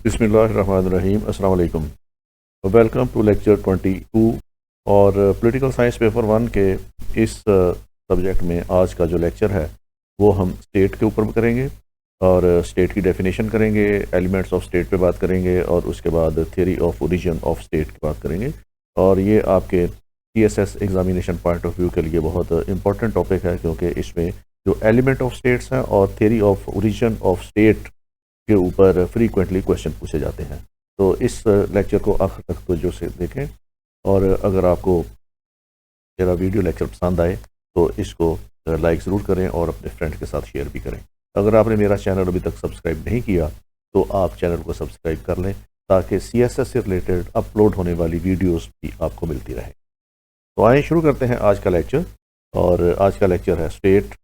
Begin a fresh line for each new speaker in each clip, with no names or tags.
बिस्मिल्लाहिर्रहमानिर्रहीम। अस्सलाम वालेकुम। वेलकम टू लेक्चर 22 और पॉलिटिकल साइंस पेपर 1 के इस सब्जेक्ट में आज का जो लेक्चर है वो हम स्टेट के ऊपर करेंगे और स्टेट की डेफिनेशन करेंगे, एलिमेंट्स ऑफ स्टेट पे बात करेंगे और उसके बाद theory of origin of state की बात करेंगे। और ये आपके TSS examination point of view के लिए बहुत इंपॉर्टेंट टॉपिक है, क्योंकि इसमें जो एलिमेंट ऑफ स्टेट्स हैं और theory of origin of state के ऊपर फ्रीक्वेंटली क्वेश्चन पूछे जाते हैं। तो इस लेक्चर को आखिर तक तवज्जो से देखें, और अगर आपको मेरा वीडियो लेक्चर पसंद आए तो इसको लाइक ज़रूर करें और अपने फ्रेंड के साथ शेयर भी करें। अगर आपने मेरा चैनल अभी तक सब्सक्राइब नहीं किया तो आप चैनल को सब्सक्राइब कर लें, ताकि CSS से रिलेटेड अपलोड होने वाली वीडियोस भी आपको मिलती रहे। तो आइए शुरू करते हैं आज का लेक्चर। और आज का लेक्चर है स्टेट,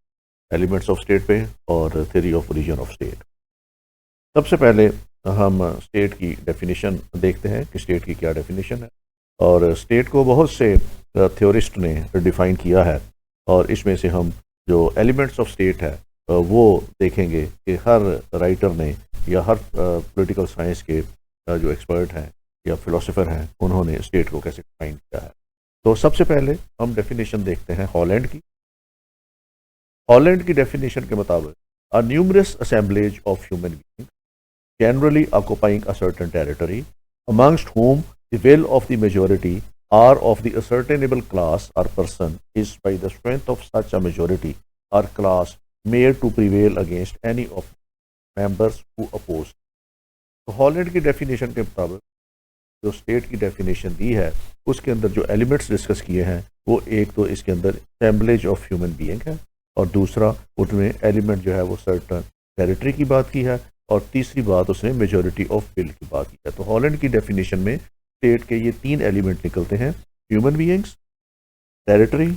एलिमेंट्स ऑफ स्टेट पे और theory of origin of state. सबसे पहले हम स्टेट की डेफिनेशन देखते हैं कि स्टेट की क्या डेफिनेशन है। और स्टेट को बहुत से थ्योरिस्ट ने डिफ़ाइन किया है, और इसमें से हम जो एलिमेंट्स ऑफ स्टेट है वो देखेंगे कि हर राइटर ने या हर पॉलिटिकल साइंस के जो एक्सपर्ट हैं या फिलोसोफर हैं उन्होंने स्टेट को कैसे डिफाइन किया है। तो सबसे पहले हम डेफिनेशन देखते हैं हॉलैंड की। हॉलैंड की डेफिनेशन के मुताबिक a numerous assemblage of human being generally occupying a certain territory, amongst whom the will of the majority or of the ascertainable class or person is by the strength of such a majority or class made to prevail against any of members who oppose। तो Holland की definition के मुताबिक जो state की definition दी है उसके अंदर जो एलिमेंट्स डिस्कस किए हैं वो एक तो इसके अंदर असेंबलेज ऑफ ह्यूमन बीइंग है, और दूसरा उसमें एलिमेंट जो है वो सर्टन टेरिटरी की बात की है, और तीसरी बात उसने मेजॉरिटी ऑफ विल की बात की है। तो हॉलैंड की डेफिनेशन में स्टेट के ये तीन एलिमेंट निकलते हैं, human beings, territory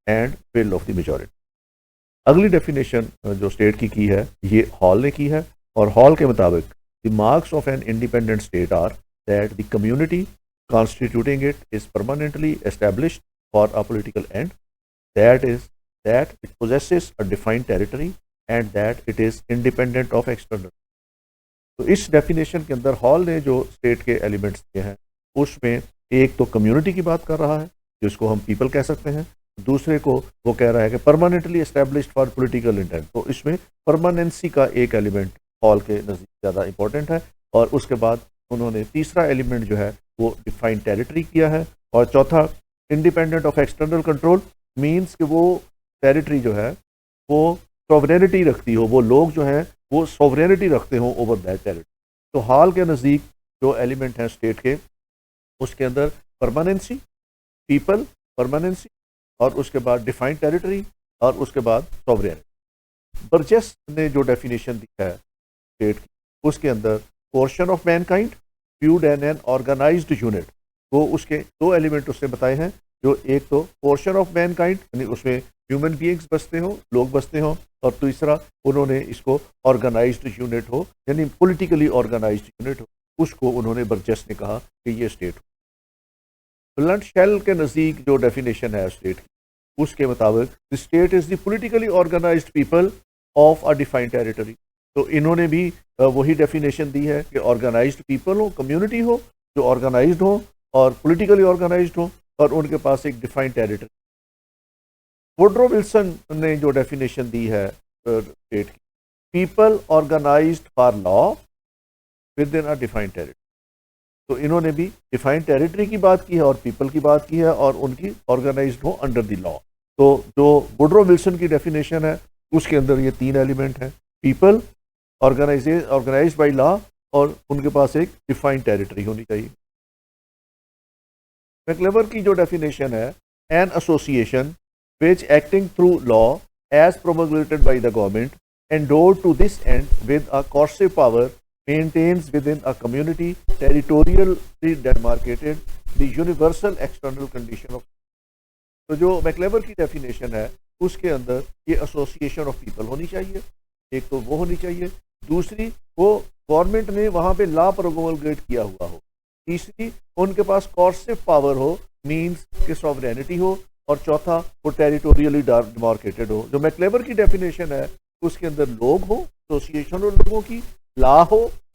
and will of the majority. अगली डेफिनेशन जो स्टेट की है ये हॉल ने की है, और हॉल के मुताबिक the marks of an independent state are that the community constituting it is permanently established for a political end, that it possesses a defined territory and that it is independent of external. तो इस definition के अंदर hall ने जो state के elements दिए हैं उसमें एक तो कम्युनिटी की बात कर रहा है जिसको हम पीपल कह सकते हैं, दूसरे को वो कह रहा है कि permanently established for political intent. तो इसमें परमानेंसी का एक एलिमेंट हॉल के नज़दीक ज़्यादा इंपॉर्टेंट है, और उसके बाद उन्होंने तीसरा एलिमेंट जो है वो डिफाइंड टेरिटरी किया है, और चौथा independent of external control, means कि वो टेरिटरी जो है वो सॉवरेनिटी रखती हो, वो लोग जो हैं वो सॉवरेनिटी रखते हो ओवर दैट टेरिटरी। तो हॉल के नज़दीक जो एलिमेंट हैं स्टेट के उसके अंदर परमानेंसी, पीपल, परमानेंसी, और उसके बाद डिफाइंड टेरिटरी, और उसके बाद सॉवरेनिटी। बर्जेस ने जो डेफिनेशन दी है स्टेट की उसके अंदर portion of mankind viewed an an organised unit, वो उसके दो एलिमेंट उसने बताए हैं, जो एक तो पोर्शन ऑफ मैनकाइंड यानी उसमें ह्यूमन बीइंग्स बसते हो, लोग बसते हो, और तीसरा उन्होंने इसको ऑर्गेनाइज्ड यूनिट हो यानी पॉलिटिकली ऑर्गेनाइज्ड यूनिट हो, उसको उन्होंने बर्जेस ने कहा कि ये स्टेट हो। ब्लंट शेल के नज़दीक जो डेफिनेशन है स्टेट की उसके मुताबिक the state is the politically organised people of a defined territory. तो इन्होंने भी वही डेफिनेशन दी है कि ऑर्गेनाइज्ड पीपल हो, कम्युनिटी हो जो ऑर्गेनाइज्ड हो और पॉलिटिकली ऑर्गेनाइज्ड हो, और उनके पास एक डिफाइंड टेरिटरी। वुड्रो विल्सन ने जो डेफिनेशन दी है स्टेट की, people organised for law within a defined territory. तो इन्होंने भी डिफाइंड टेरिटरी की बात की है और पीपल की बात की है, और उनकी ऑर्गेनाइज्ड हो अंडर द लॉ। तो जो वुड्रो विल्सन की डेफिनेशन है उसके अंदर ये तीन एलिमेंट हैं, पीपल, ऑर्गेनाइज्ड बाय लॉ, और उनके पास एक डिफाइंड टेरिटरी होनी चाहिए। मैक्लेवर की जो डेफिनेशन है, an association which acting through law as promulgated by the government endowed to this end with a coercive power maintains within a community territorially demarcated the universal external condition of। तो जो मैक्लेवर की definition है उसके अंदर ये association of people होनी चाहिए, एक तो वो होनी चाहिए, दूसरी वो गवर्नमेंट ने वहाँ पे लॉ प्रोमलगेट किया हुआ हो, तीसरी उनके पास कोर्सिव पावर हो मीन्स कि सॉवरेनिटी हो, और चौथा वो टेरिटोरियली डिमार्केटेड हो। जो मैक्लेवर की डेफिनेशन है उसके अंदर लोग हो, एसोसिएशन हो लोगों की, लॉ हो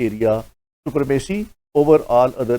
area supremacy over all other۔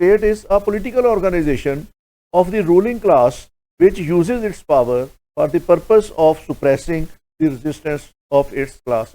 state is a political organization of the ruling class which uses its power for the purpose of suppressing the resistance of its class۔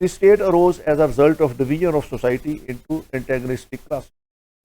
The state arose as a result of division of society into antagonistic classes۔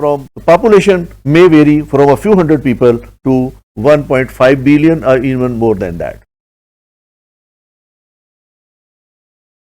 from population may vary from a few hundred people to 1.5 billion or even more than that۔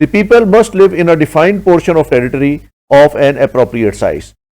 The people must live in a defined portion of territory of an appropriate size۔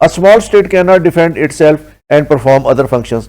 A small state cannot defend itself and perform other functions۔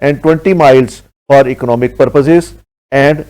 and 20 miles for economic purposes and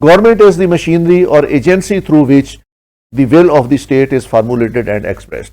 Government is the machinery or agency through which the will of the state is formulated and expressed.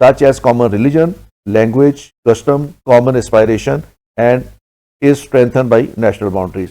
such as common religion, language, custom, common aspiration and is strengthened by national boundaries.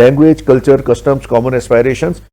language, culture, customs, common aspirations.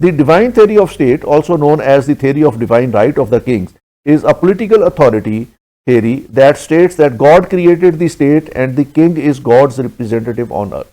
The divine theory of state, also known as the theory of divine right of the kings, is a political authority theory that states that God created the state and the king is God's representative on earth.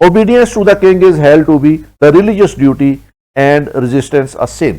Obedience to the king is held to be the religious duty and resistance a sin.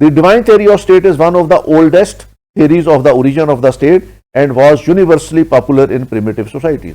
The divine theory of state is one of the oldest theories of the origin of the state and was universally popular in primitive societies.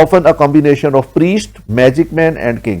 often a combination of priest, magic man and king.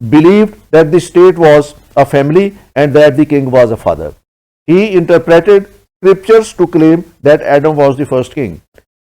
believed that the state was a family and that the king was a father. He interpreted scriptures to claim that Adam was the first king.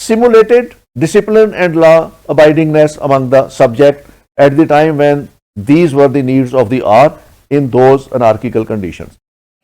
simulated discipline and law abidingness among the subject at the time when these were the needs of the hour in those anarchical conditions.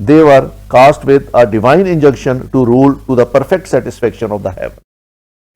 they were cast with a divine injunction to rule to the perfect satisfaction of the heaven،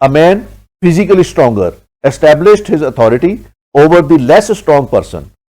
A man physically stronger established his authority over the less strong person۔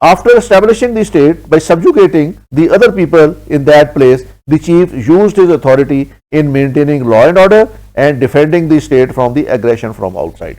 After establishing the state by subjugating the other people in that place, the chief used his authority in maintaining law and order and defending the state from the aggression from outside۔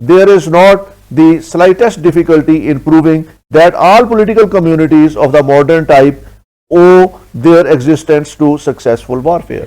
there is not the slightest difficulty in proving that all political communities of the modern type owe their existence to successful warfare۔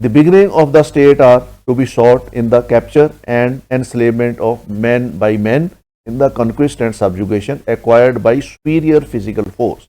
the beginning of the state are to be sought in the capture and enslavement of men by men in the conquest and subjugation acquired by superior physical force۔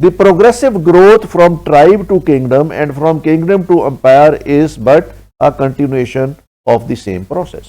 The progressive growth from tribe to kingdom and from kingdom to empire is but a continuation of the same process۔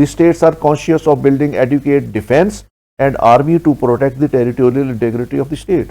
the states are conscious of building adequate defense and army to protect the territorial integrity of the state۔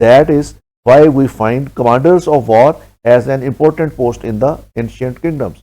That is why we find commanders of war as an important post in the ancient kingdoms.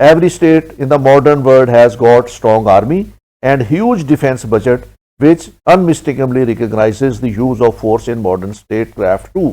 every state in the modern world has got strong army and huge defense budget which unmistakably recognizes the use of force in modern statecraft too.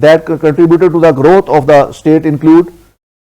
that contributed to the growth of the state include,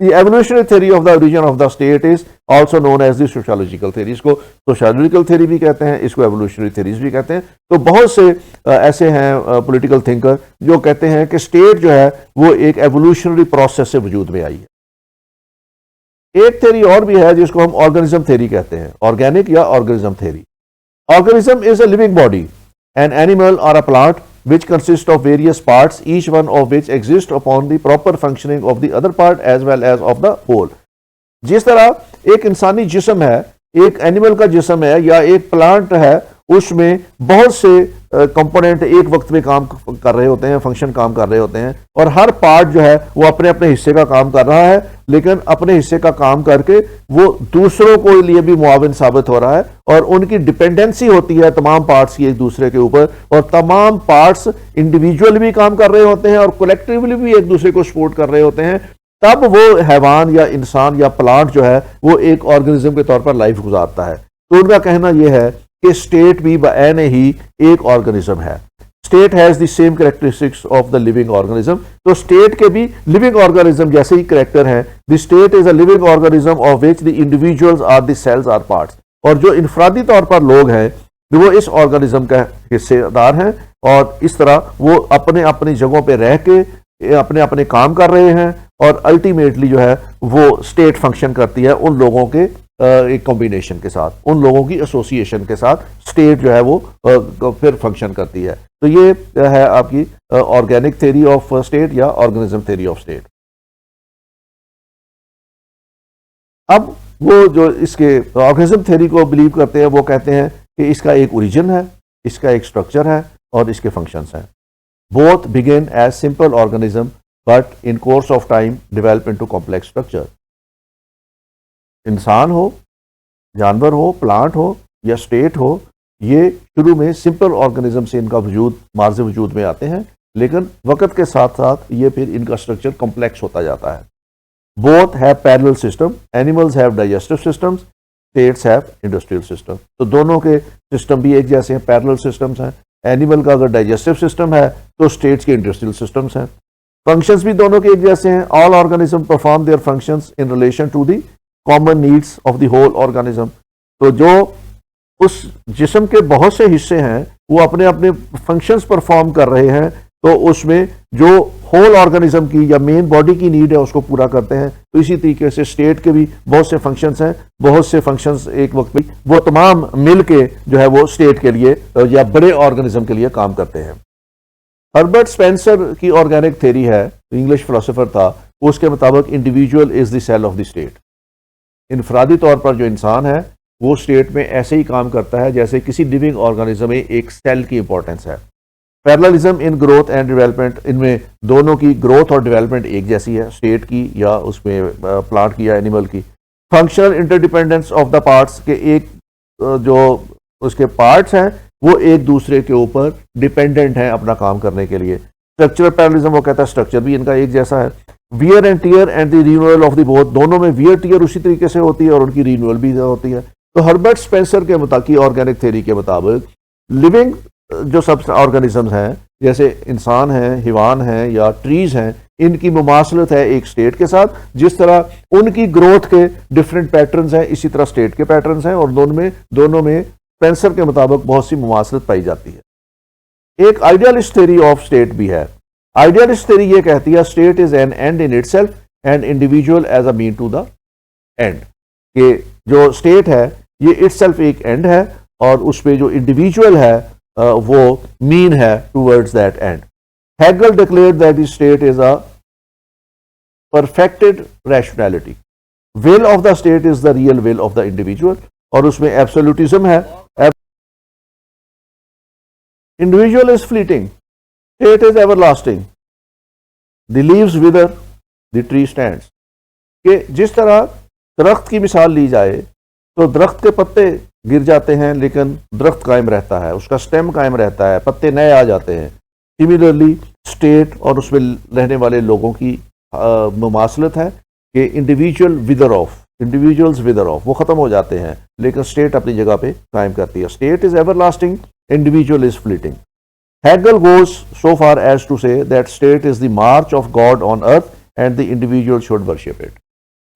The evolutionary theory of the origin of the state is also known as the sociological theory. इसको sociological theory भी कहते हैं, इसको evolutionary theories भी कहते हैं. तो बहुत से ऐसे हैं political thinker जो कहते हैं कि state जो है वो एक evolutionary process से वजूद में आई है. एक theory और भी है जिसको हम organism theory कहते हैं, organic या organism theory. Organism is a living body, an animal or a plant which consists of various parts, each one of which exists upon the proper functioning of the other part as well as of the whole. जिस तरह एक इंसानी जिस्म है, एक animal का जिस्म है या एक प्लांट है, उसमें बहुत से कंपोनेंट एक वक्त में काम कर रहे होते हैं, फंक्शन काम कर रहे होते हैं, और हर पार्ट जो है वो अपने अपने हिस्से का काम कर रहा है, लेकिन अपने हिस्से का काम करके वो दूसरों को लिए भी मुआविन साबित हो रहा है, और उनकी डिपेंडेंसी होती है तमाम पार्ट्स की एक दूसरे के ऊपर, और तमाम पार्ट्स इंडिविजुअली भी काम कर रहे होते हैं और कलेक्टिवली भी एक दूसरे को सपोर्ट कर रहे होते हैं. तब वो हैवान या इंसान या प्लांट जो है वो एक ऑर्गेनिज्म के तौर पर लाइफ गुजारता है. तो उनका कहना यह है कि स्टेट भी बआने ही एक ऑर्गेनिज्म है. State has the same characteristics of the living organism. तो स्टेट के भी लिविंग ऑर्गेनिज्म जैसे ही कैरेक्टर हैं. The state is a living organism of which the individuals are the cells are parts. और जो इनफरादी तौर पर लोग हैं वो इस ऑर्गेनिज्म का हिस्सेदार हैं, और इस तरह वो अपने अपनी जगहों पर रह के अपने अपने काम कर रहे हैं, और अल्टीमेटली जो है वो स्टेट फंक्शन करती है उन लोगों के एक कॉम्बिनेशन के साथ, उन लोगों की एसोसिएशन के साथ स्टेट जो है वो फिर फंक्शन करती है. तो ये है आपकी ऑर्गेनिक थ्योरी ऑफ स्टेट या ऑर्गेनिज्म थ्योरी ऑफ स्टेट. अब वो जो इसके ऑर्गेनिज्म थ्योरी को बिलीव करते हैं वो कहते हैं कि इसका एक ओरिजिन है, इसका एक स्ट्रक्चर है और इसके फंक्शंस हैं. Both begin as simple organism but in course of time develop into complex structure. इंसान हो, जानवर हो, प्लांट हो या स्टेट हो, ये शुरू में सिंपल ऑर्गेनिज्म से इनका वजूद मार्ज़ वजूद में आते हैं, लेकिन वक्त के साथ साथ ये फिर इनका स्ट्रक्चर कॉम्प्लेक्स होता जाता है. Both have parallel system. Animals have digestive systems, states have industrial system. तो दोनों के सिस्टम भी एक जैसे हैं, पैरेलल सिस्टम्स हैं. एनिमल का अगर डाइजेस्टिव सिस्टम है तो स्टेट्स के इंडस्ट्रियल सिस्टम्स हैं. फंक्शंस भी दोनों के एक जैसे हैं. All organism perform their functions in relation to the common needs of the whole organism. तो जो उस जिस्म के बहुत से हिस्से हैं वो अपने अपने फंक्शंस परफॉर्म कर रहे हैं, तो उसमें जो होल ऑर्गेनिज्म की या मेन बॉडी की नीड है उसको पूरा करते हैं. तो इसी तरीके से स्टेट के भी बहुत से फंक्शंस हैं, बहुत से फंक्शंस एक वक्त में वो तमाम मिल के जो है वो स्टेट के लिए या बड़े ऑर्गेनिज्म के लिए काम करते हैं. हर्बर्ट स्पेंसर की ऑर्गेनिक थ्योरी है, इंग्लिश फिलोसोफर था, उसके मुताबिक individual is the cell of the state. इनफरादी तौर पर जो इंसान है वो स्टेट में ऐसे ही काम करता है जैसे किसी लिविंग ऑर्गेनिज्म में एक सेल की इंपॉर्टेंस है. Parallelism in growth and development, इनमें दोनों की ग्रोथ और डेवलपमेंट एक जैसी है, स्टेट की या उसमें प्लांट की या एनिमल की. Functional interdependence of the parts के एक जो उसके पार्ट्स हैं वो एक दूसरे के ऊपर डिपेंडेंट हैं अपना काम करने के लिए. स्ट्रक्चरल पैरेललिज्म वो कहता है स्ट्रक्चर भी इनका एक जैसा है. Wear and tear and the renewal of the both, दोनों में वियर टीयर उसी तरीके से होती है और उनकी रिन्यूअल भी होती है. तो हर्बर्ट स्पेंसर के मुताबिक ऑर्गेनिक थ्योरी के मुताबिक लिविंग जो सब ऑर्गेनिजम्स हैं जैसे इंसान हैं, हैवान हैं या ट्रीज हैं, इनकी मुमासलत है एक स्टेट के साथ. जिस तरह उनकी ग्रोथ के डिफरेंट पैटर्न्स हैं इसी तरह स्टेट के पैटर्न्स हैं, और दोनों में स्पेंसर के मुताबिक बहुत सी मुमासलत पाई जाती है. एक आइडियलिस्ट थ्योरी ऑफ स्टेट भी है. आइडियलिस्ट थ्योरी ये कहती है state is an end in itself and individual as a mean to the end. कि जो स्टेट है ये इटसेल्फ एक एंड है और उस पे जो इंडिविजुअल है वो मीन है towards that end. Hegel declared that the state is a perfected rationality. Will of the state is the real will of the individual, और उसमें एब्सोल्यूटिज्म है. Individual is fleeting, state is everlasting. The leaves wither, the tree stands. कि जिस तरह दरख्त की मिसाल ली जाए तो दरख्त के पत्ते गिर जाते हैं लेकिन दरख्त कायम रहता है, उसका स्टेम कायम रहता है, पत्ते नए आ जाते हैं. सिमिलरली स्टेट और उसमें रहने वाले लोगों की मुमासलत है कि इंडिविजुअल्स विदर ऑफ, वो ख़त्म हो जाते हैं लेकिन स्टेट अपनी जगह पे कायम करती है. State is everlasting, individual is fleeting. Hegel goes so far as to say that state is the march of God on earth and the individual should worship it.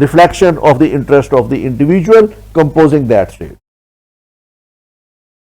reflection of the interest of the individual composing that state۔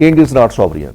King is not sovereign۔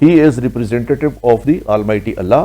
he is representative of the Almighty Allah،